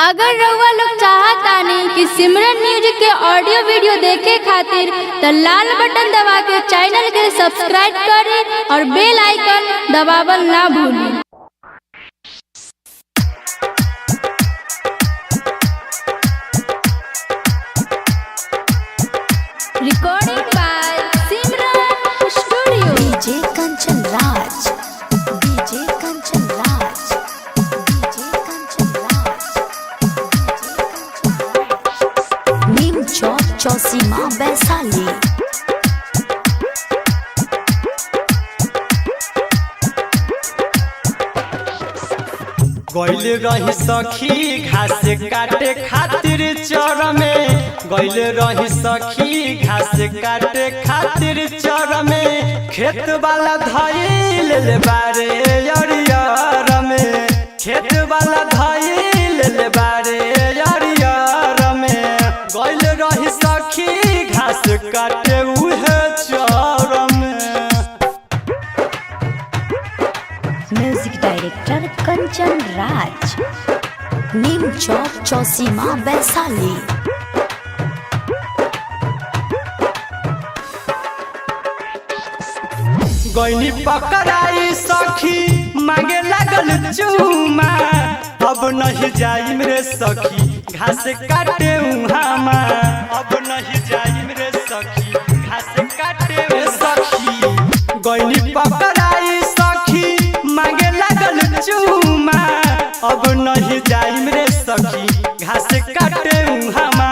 अगर रउआ लोग चाहतानी कि सिमरन म्यूजिक के ऑडियो वीडियो देखे खातिर तो लाल बटन दबा के चैनल के सब्सक्राइब करें और बेल आइकन दबावल ना भूलें। Recording by Simran studio. DJ Kanchan Raj, DJ Kanchan Raj, DJ Kanchan Raj, Neem Chowk Chausima Vaishali. गइल रही सखी घास काटे खातिर चर में, गइल रही सखी घास काटे खातिर चर में, खेत वाला धइल ले बारे अरियर में, खेत वाला धइल ले बारे अरियर में, गइल रही सखी घास काटे उहे चर में। Music director Kanchan Raj, Neem Chowk Chausima Vaishali. गइनी पकड़ाई सखी मांगे लागल चूमा, अब नहीं जाई मेरे सखी घास काटे उहामा, अब नहीं जाई मेरे सखी घास काटे रे सखी। गइनी पकड़ाई सखी मांगे लागल चूमा, अब नहीं जाई मेरे सखी घास काटे उहामा,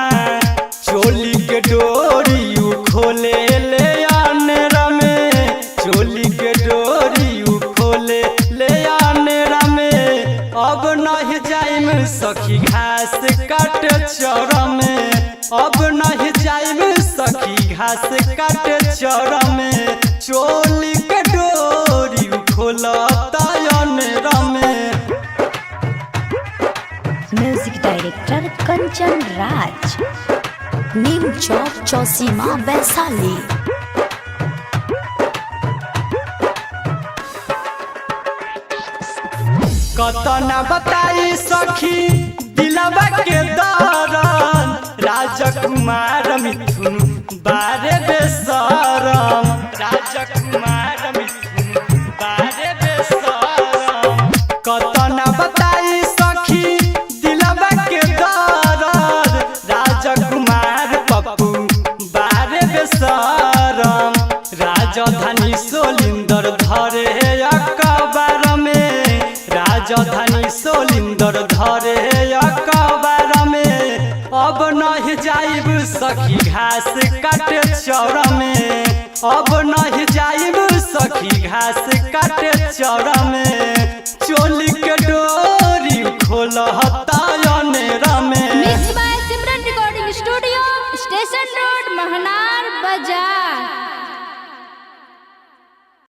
चोली के डोरी उ खोले ले आनेरा में, चोली के डोरी उ खोले ले आनेरा में, अब नहीं जाइम सखी घास काटे चर में, अब नहीं जाइम सखी घास काटे चर में, चोली के डोरी उ खोलता आनेरा में। Music director Kanchan Raj, Neem Chowk Chausima Vaishali. कतना बताई सखी दिलवा के दरन, राजकुमार मिथुन बारे बेसरम, राजकुमार मिथुन बारे बेसरम। कतना बताई सखी दिलवा के दरन, राजकुमार पप्पू बारे बेसरम, राजधानी सोलिंदर धरे अकबर में, राजधानी सोलिंदर धरे अकबर में, अब नहीं जाइब सखी घास काटे चर में, अब नहीं जाइब सखी घास काटे चर में, चोली के डोरी खोलता अनेरा में। Mix by Simran recording studio, station road, Mahnar बाजार।